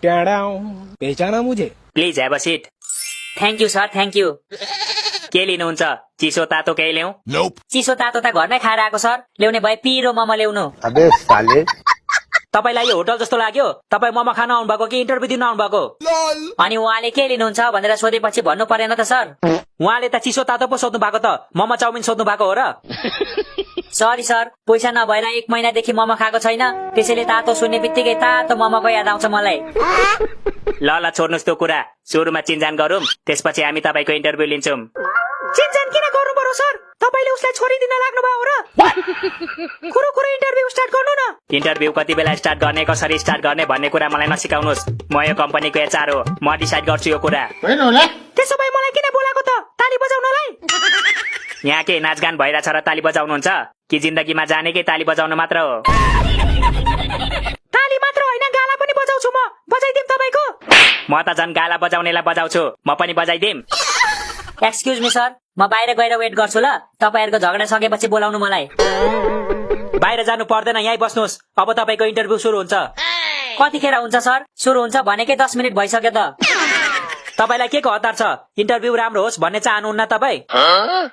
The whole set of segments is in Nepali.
पहचाना मुझे? Please have a seat. Thank you sir, thank you. के लिनुहुन्छ? चिसो तातो केही ल्याउँ? चिसो तातो त घरमै खाएर आएको सर, ल्याउने भए पिरो मोमो ल्याउनु। तपाईलाई यो होटल जस्तो लाग्यो? तपाईँ मोमो खान आउनु भएको कि इन्टरभ्यू दिन आउनु भएको? अनि उहाँले के लिनुहुन्छ भनेर सोधेपछि भन्नु परेन त सर? उहाँले त चिसो तातो पो सोध्नु भएको त, मोमो चाउमिन सोध्नु भएको हो र? सरी सर, पैसा नभएर 1 महिनादेखि मोमो खाएको छैन, त्यसैले तातो सुन्ने बित्तिकै तातो मोमोको याद आउँछ मलाई। ल ल छोड्नुहोस् त्यो कुरा, सुरुमा चिन्जान गरौँ, त्यसपछि हामी तपाईँको इन्टरभ्यू लिन्छौँ। चिन्जान किन गर्नु पर्यो सर? तपाईले उसलाई छोडिदिन लाग्नु भयो र? कुरो इन्टरभ्यू स्टार्ट गर्नु न। इन्टरभ्यू कति बेला स्टार्ट गर्ने, कसरी स्टार्ट गर्ने भन्ने कुरा मलाई नसिकाउनुहोस्। म यो कम्पनीको एचआर हो, म डिसाइड गर्छु यो कुरा। त्यसो भए मलाई किन बोलाएको त? ताली बजाउनलाई? यहाँ के नाचगान भइरहेछ र ताली बजाउनुहुन्छ कि जिन्दगीमा जानेकै ताली बजाउनु मात्र हो? ताली मात्र होइन, गाला पनि बजाउँछु म, बजाइदिम तपाईको? म त झन् गाला बजाउनेलाई बजाउँछु, म पनि बजाइदिम। एक्सक्युज मी सर, म बाहिर गएर वेट गर्छु ल, तपाईहरुको झगडा सकेपछि बोलाउनु मलाई। बाहिर जानु पर्दैन, यहीँ बस्नुहोस्, अब तपाईको इन्टरभ्यू सुरु हुन्छ। कतिखेर हुन्छ सर? सुरु हुन्छ भनेकै 10 मिनेट भइसक्यो त। तपाईलाई के को हतार छ? इन्टरभ्यू राम्रो होस् भन्ने चाहनुहुन्न तपाईँ?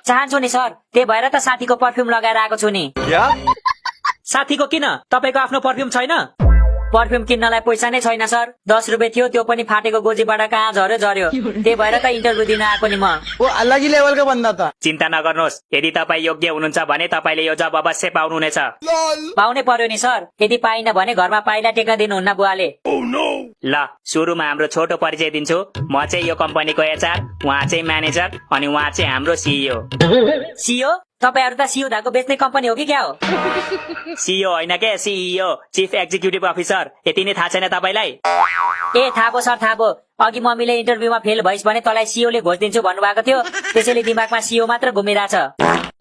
चाहन्छु नि सर, त्यही भएर त साथीको परफ्युम लगाएर आएको छु नि। साथीको किन? तपाईको आफ्नो परफ्युम छैन? परफ्युम किन्नलाई पैसा नै छैन सर, 10 रुपियाँ थियो, त्यो पनि फाटेको गोजीबाट कहाँ झर्यो, त्यही भएर त इन्टरभ्यू दिन आएको नि म। वो अलग ही लेवल का बन्दा था। चिन्ता नगर्नुहोस्, यदि तपाईँ योग्य हुनुहुन्छ भने तपाईँले यो जब अवश्य पाउनुहुनेछ। पाउनै पर्यो नि सर, यदि पाइन भने घरमा पाइला टेक्न दिनुहुन्न बुवाले। ल सुरुमा हाम्रो छोटो परिचय दिन्छु। म चाहिँ यो कम्पनीको एचआर, उहाँ चाहिँ म्यानेजर, अनि उहाँ चाहिँ हाम्रो सिइओ। सिइओ? तपाईहरु त सिइओ धाको बेच्ने कम्पनी हो कि क्या हो? सिइओ होइन के, सिइओ, चिफ एक्जिक्युटिभ अफिसर। यति नै थाहा छैन तपाईलाई? ए थाहा भयो सर, थाहा भयो। अघि मम्मीले इन्टरभ्यूमा फेल भइस् भने तँलाई सिइओले घोष दिन्छु भन्नुभएको थियो, त्यसैले दिमागमा सिइओ मात्र घुमिरहेछ।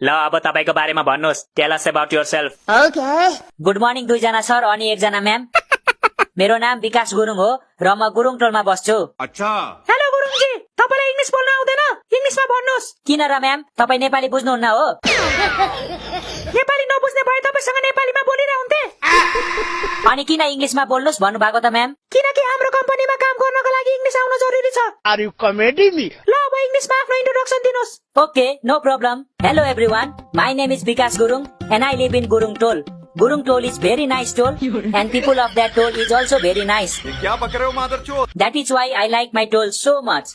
ल अब तपाईको बारेमा भन्नुहोस्, tell us about yourself. Good morning दुईजना सर अनि एकजना म्याम। मेरो नाम विकास गुरुङ हो र म गुरुङ टोलमा बस्छु। अच्छा। हेलो गुरुङजी, तपाईलाई इंग्लिश बोल्न आउँदैन? इंग्लिशमा भन्नुहोस्। किन र म्याम, तपाईँ नेपाली बुझ्नुहुन्न हो? नेपाली नबुझ्ने भए तपाईसँग नेपालीमा बोलिरहे हुन्थे। अनि किन इंग्लिशमा बोल्नुहोस् भन्नुभएको त म्याम? किनकि हाम्रो कम्पनीमा काम गर्नको लागि इंग्लिश आउन जरुरी छ। Are you comedy me? ल अब इंग्लिशमा आफ्नो इन्ट्रोडक्सन दिनुहोस्। Okay, no problem. Hello everyone, my name is Vikas Gurung and I live in Gurung tol. Gurung toll is very nice toll and people of that toll is also very nice. क्या पक रहे हो मादरचोद? That is why I like my toll so much.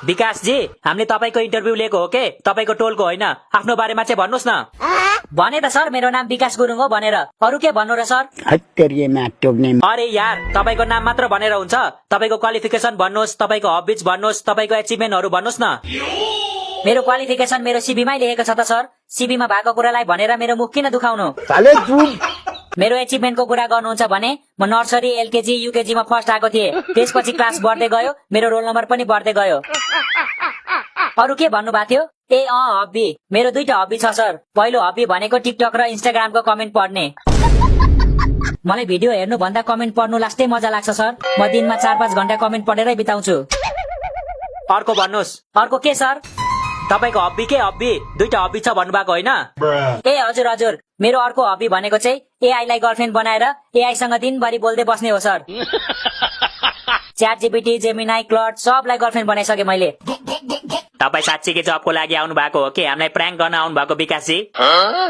विकास जी, हामीले तपाईको इन्टरभ्यू लिएको हो के? तपाईको टोलको होइन, आफ्नो बारेमा चाहिँ भन्नुहोस् न। भने त सर मेरो नाम विकास गुरुङ हो भनेर, अरु के भन्नु र सर? अरे यार, तपाईको नाम मात्र भनेर हुन्छ? तपाईको क्वालिफिकेसन भन्नुहोस्, तपाईको हबिज भन्नुहोस्, तपाईको अचिभमेन्टहरु भन्नुहोस् न। मेरो क्वालिफिकेसन मेरो सिभीमै लेखेको छ त सर। सिभीमा भएको कुरालाई भनेर मेरो मुख किन दुखाउनु? मेरो अचिभमेन्टको कुरा गर्नुहुन्छ भने म नर्सरी, एलकेजी, युकेजी मा फर्स्ट आएको थिएँ, त्यसपछि क्लास बढ्दै गयो, मेरो रोल नम्बर पनि बढ्दै गयो। अरु के भन्नु भएको थियो? ए हबी, मेरो दुईटा हबी छ सर। पहिलो हबी भनेको टिकटक र इन्स्टाग्रामको कमेन्ट पढ्ने। मलाई भिडियो हेर्नु भन्दा कमेन्ट पढ्नु लास्टै मजा लाग्छ सर। म दिनमा 4-5 घण्टा कमेन्ट पढेरै बिताउँछु। अर्को भन्नुहोस्। अर्को के सर? तपाईको हबी के? हबी दुईटा हबी छ भन्नुभएको होइन? ए हजुर हजुर, मेरो अर्को हबी भनेको चाहिँ एआई लाई गर्लफ्रेन्ड बनाएर एआई सँग दिनभरि बोल्दै बस्ने हो सर। च्याट जीपीटी, जेमिनाई, क्लड सबलाई गर्लफ्रेन्ड बनाइसके मैले। तपाईँ साँच्चीकै जबको लागि आउनु भएको हो कि हामीलाई प्र्याङ्क गर्न आउनु भएको विकास जी?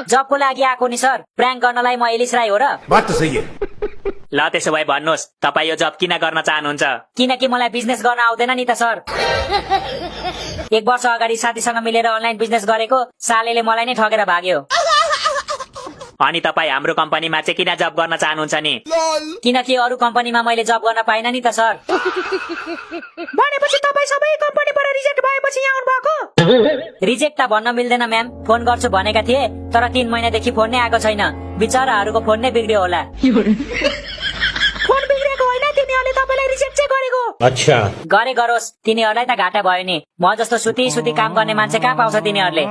जबको लागि आएको नि सर, प्र्याङ्क गर्नलाई म एलिस राई हो र? बात त सही है। ल त्यसो भए भन्नुहोस्, तपाईँ यो जब किन गर्न चाहनुहुन्छ? किनकि मलाई बिजनेस गर्न आउँदैन नि त सर। 1 वर्ष अगाडि साथीसँग मिलेर अनलाइन बिजनेस गरेको, सालेले मलाई नै ठगेर भाग्यो। अनि तपाईँ हाम्रो कम्पनीमा चाहिँ किन जब गर्न चाहनुहुन्छ नि? किनकि अरू कम्पनीमा मैले जब गर्न पाइन नि त सर। भनेपछि तपाईँ सबै कम्पनीबाट रिजेक्ट भएपछि यहाँ आउनु भएको? रिजेक्ट त भन्न मिल्दैन म्याम, फोन गर्छु भनेका थिए तर 3 महिनादेखि फोन नै आएको छैन। बिचराहरूको फोन नै बिग्रियो होला। फोन बिग्रेको होइन, तिनीहरूले तपाईलाई रिजेक्ट चाहिँ गरेको। अच्छा, गरे गरोस्, तिनीहरूलाई त घाटा भयो नि। म जस्तो सुती काम गर्ने मान्छे कहाँ पाउँछ तिनीहरूले?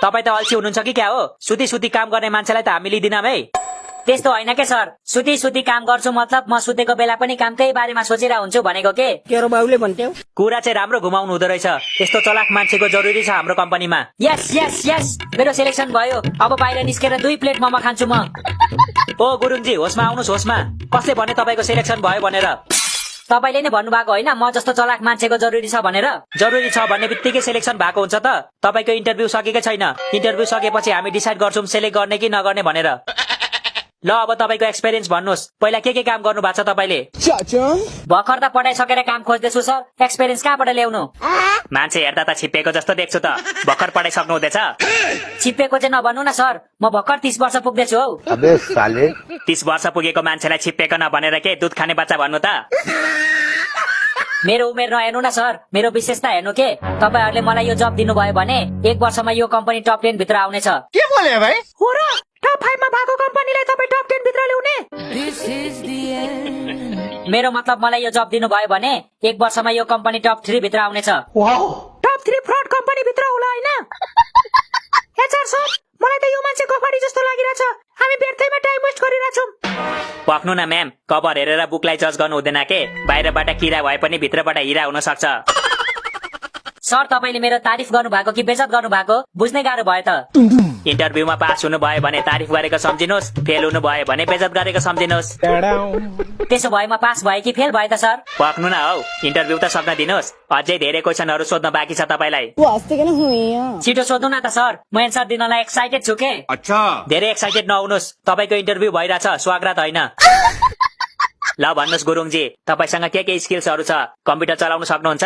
तपाईँ त अल्छी हुनुहुन्छ कि क्या हो? सुती काम गर्ने मान्छेलाई त हामी लिदिनौँ है। त्यस्तो होइन के सर, सुती काम गर्छु मतलब म सुतेको बेला पनि कामकै बारेमा सोचेर हुन्छु भनेको के? केरो बाउले भन्थ्यौ। कुरा चाहिँ राम्रो घुमाउनु हुँदो रहेछ। यस्तो चलाक मान्छेको जरुरी छ हाम्रो कम्पनीमा। यस यस यस, मेरो सिलेक्सन भयो। अब बाहिर निस्केर 2 प्लेट मोमो खान्छु म। ओ गुरुङजी होसमा आउनुहोस् होसमा। कसले भने तपाईँको सिलेक्सन भयो भनेर? तपाईँले नै भन्नुभएको होइन म जस्तो चलाक मान्छेको जरुरी छ भनेर? जरुरी छ भन्ने बित्तिकै सिलेक्सन भएको हुन्छ त? तपाईँको इन्टरभ्यू सकेकै छैन। इन्टरभ्यू सकेपछि हामी डिसाइड गर्छौं सेलेक्ट गर्ने कि नगर्ने भनेर। ल अब तपाईँको एक्सपिरियन्स भन्नुहोस्। पहिला के काम गर्नु भएको छ तपाईँले? भर्खर त पढाइ सकेर काम खोज्दैछु सर। एक्सपिरियन्स कहाँबाट ल्याउनु? मान्छे हेर्दा त छिप्पेको जस्तो देख्छु त। भर्खर पढाइ सक्नु हुँदैछ? छिप्पेको चाहिँ नभन्नु न सर, म भर्खर 30 वर्ष पुग्दैछु हौ। अबे साले 30 वर्ष पुगेको मान्छेलाई छिप्पेको नभनेर के दुध खाने बच्चा भन्नु त? मेरो उमेर नहेर्नु न सर, मेरो विशेषता हेर्नु के। तपाईँहरूले मलाई यो जब दिनुभयो भने 1 वर्षमा यो कम्पनी टप 10 भित्र आउनेछ। के बोले भाइ? हो र? टप 5 मा भएको कम्पनीलाई तपाईँ टप 10 भित्र ल्याउने? मेरो मतलब मलाई यो जब दिनुभयो भने 1 वर्षमा यो कम्पनी टप 3 भित्र आउनेछ। टप 3 फ्रड कम्पनी भित्र होला हैन? एचआर सर, मलाई त यो मान्छे कफाडी जस्तो लागिरहेछ। हामी व्यर्थैमा टाइम वेस्ट गरिरहेछौं। पक्नु न म्याम, कभर हेरेर बुकलाई जज गर्नु हुँदैन के। बाहिरबाट किरा भए पनि भित्रबाट हिरा हुन सक्छ। सर तपाईले मेरो तारिफ गर्नु भएको कि बेइज्जत गर्नु भएको बुझ्नै गाह्रो भयो त। इन्टरभ्यूमा पास हुनु भयो भने तारिफ गरेको सम्झिनुहोस्, फेल हुनु भयो भने बेइज्जत गरेको सम्झिनुहोस्। त्यसो भए म पास भए कि फेल भए त सर? पक्नु न हौ, इन्टरभ्यू त सक्न दिनुहोस्। अझै धेरै क्वेशनहरु सोध्न बाँकी छ तपाईलाई। छिटो सोध्नु न त सर, म एन्सर दिनलाई एक्साइटेड छु के। अच्छा धेरै एक्साइटेड नहुनुहोस्, तपाईको इन्टरभ्यू भइराछ, स्वागत होइन। ल भन्नुहोस् गुरुङजी, तपाईसँग के स्किल्सहरु छ? कम्प्युटर चलाउन सक्नुहुन्छ?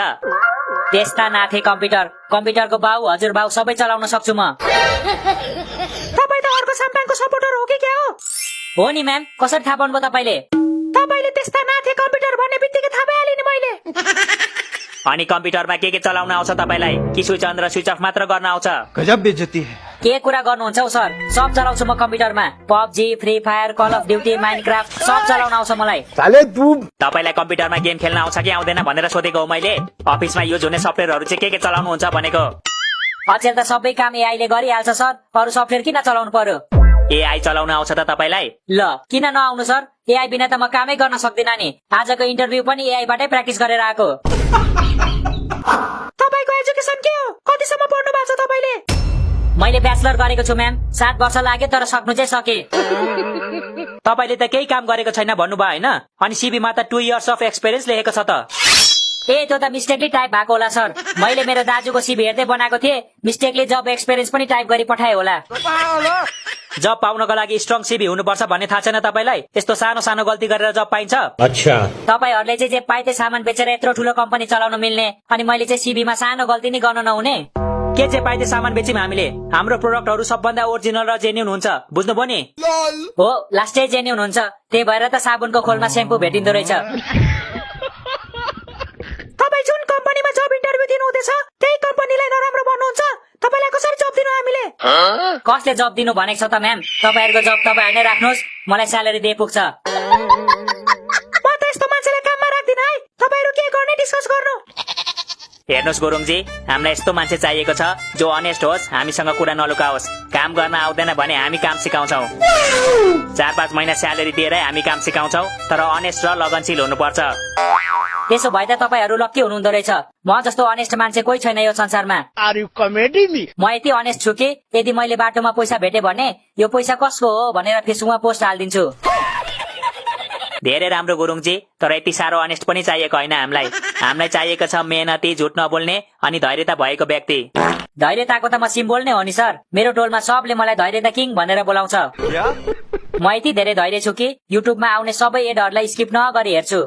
त्यस्ता नाथे कम्प्युटरको बाउ हजुरबाउ सबै चलाउन सक्छु म। तपाई त अर्को साम्पाङको सपोर्टर हो कि क्या हो? हो नि म्याम, कसरी थाहा पाउनुभयो तपाईले? तपाईले त्यस्ता नाथे कम्प्युटर भन्ने बित्तिकै थाहा पाइहालेँ नि मैले। अनि कम्प्युटरमा के चलाउन आउँछ तपाईलाई? कि स्विच अन र स्विच अफ मात्र गर्न आउँछ? गजब बेइज्जती है। के कुरा गर्नुहुन्छ हौ सर? सब चलाउँछु म कम्प्युटरमा। PUBG, free fire, call of duty, Minecraft सब चलाउन आउँछ मलाई। साले तू तपाईलाई कम्प्युटरमा गेम खेल्न आउँछ कि आउँदैन भनेर सोधेको हो मैले। अफिसमा युज हुने सफ्टवेयरहरु चाहिँ के चलाउनुहुन्छ भनेको। अचेल त सबै काम एआईले गरिहाल्छ सर, अरु सफ्टवेयर किन चलाउनु पर्यो? एआई चलाउन आउँछ त तपाईलाई? ल किन नआउनु सर, एआई बिना त म कामै गर्न सक्दिन नि। आजको इन्टरभ्यू पनि एआई बाटै प्र्याक्टिस गरेर आएको। तपाईको एजुकेसन के हो? कतिसम्म पढ्नु भएको छ तपाईले? मैले ब्याचलर गरेको छु म्याम, 7 वर्ष लाग्यो तर सक्नु चाहिँ सके। तपाईले त केही काम गरेको छैन भन्नुभयो हैन? अनि सीबीमा त 2 इयर्स अफ एक्सपिरियन्स लेखेको छ त। ए त्यो त मिस्टेकली टाइप भएको होला सर। मैले मेरो दाजुको सीबी हेर्दै बनाएको थिएँ, मिस्टेकली जब एक्सपिरियन्स पनि टाइप गरी पठाए होला। जब पाउनको लागि स्ट्रङ सीबी हुनुपर्छ भन्ने थाहा छैन तपाईलाई? यस्तो सानो सानो गल्ती गरेर जब पाइन्छ? अच्छा तपाईहरुले चाहिँ जे पाए त्यही सामान बेचेर यत्रो ठुलो कम्पनी चलाउन मिल्ने, अनि मैले चाहिँ सीबीमा सानो गल्ती नि गर्न नहुने? के चाहिँ पाए त्यही सामान बेच्यौं हामीले। हाम्रो प्रोडक्टहरु सबभन्दा ओरिजिनल र जेन्युन हुन्छ, बुझ्नुभयो नि? हो, लास्टै जेन्युन हुन्छ। त्यही भएर त साबुनको खोलमा सेम्पू भेटिँदो रहेछ। तपाई जुन कम्पनीमा जब इन्टरभ्यू दिनु हुँदैछ त्यही कम्पनीलाई नराम्रो भन्नुहुन्छ? तपाईलाई कसरी जब दिनु हामीले? कसले जब दिनु भनेको छ त म्याम? तपाईहरुको जब तपाईहरुले राख्नुस्, मलाई स्यालेरी दिए पुग्छ। म त यस्तो मान्छेलाई काममा राख्दिन है। तपाईहरु के गर्ने डिस्कस गर्नु। हेर्नुस् गुरुङजी, हामीलाई यस्तो मान्छे चाहिएको छ जो अनेस्ट होस्, हामीसँग कुरा नलुकाओस्। काम गर्न आउँदैन भने हामी काम सिकाउँछौ। 4-5 महिना स्यालेरी दिएरै हामी काम सिकाउँछौ, तर अनेस्ट र लगनशील हुनुपर्छ। त्यसो भए त तपाईहरु लक्की हुनुहुँदो रहेछ। म जस्तो अनेस्ट मान्छे कोही छैन यो संसारमा। Are you comedy me? म यति अनेस्ट छु कि यदि मैले बाटोमा पैसा भेटे भने यो पैसा कसको हो भनेर फेसबुकमा पोस्ट हालिदिन्छु। धेरै राम्रो गुरुङजी, तर यति साह्रो अनेस्ट पनि चाहिएको होइन हामीलाई। हामीलाई चाहिएको छ मेहनती, झुट नबोल्ने अनि धैर्यता भएको व्यक्ति। धैर्यताको त म सिम्बोल नै हो नि सर। मेरो टोलमा सबले मलाई धैर्यता किङ भनेर बोलाउँछ। म यति धेरै धैर्य छु कि युट्युबमा आउने सबै एडहरुलाई स्किप नगरी हेर्छु।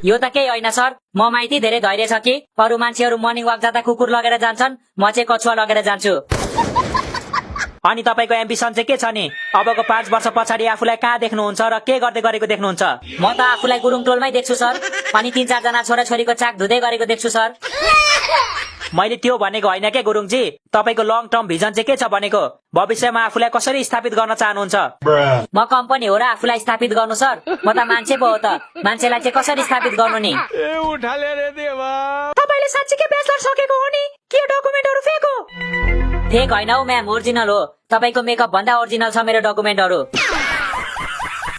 यो त केही होइन सर, ममा यति धेरै धैर्य छ कि अरू मान्छेहरू मर्निङ वाक जाँदा कुकुर लगेर जान्छन्, म चाहिँ कछुवा लगेर जान्छु। अनि तपाईको एम्बिसन चाहिँ के छ नि? अबको 5 वर्ष पछाडि आफूलाई कहाँ देख्नुहुन्छ र के गर्दै गरेको देख्नुहुन्छ? म त आफूलाई गुरुङ टोलमै देख्छु सर, अनि 3-4 जना छोराछोरीको चाक धुँदै गरेको देख्छु सर। मैले त्यो भनेको होइन के गुरुङजी, तपाईको लङ टर्म भिजन चाहिँ के छ भनेको? भविष्यमा आफूलाई कसरी स्थापित गर्न चाहनुहुन्छ? म कम्पनी हो र आफूलाई स्थापित गर्नु सर? म त मान्छे पो हो त, मान्छेलाई चाहिँ कसरी स्थापित गर्नु नि? तपाईले साँच्चीकै ब्याचलर सकेको हो नि? के डकुमेन्टहरु फेक हो? फेक होइन हौ म्याम, ओरिजिनल हो। तपाईको मेकअप भन्दा ओरिजिनल छ मेरो डकुमेन्टहरु।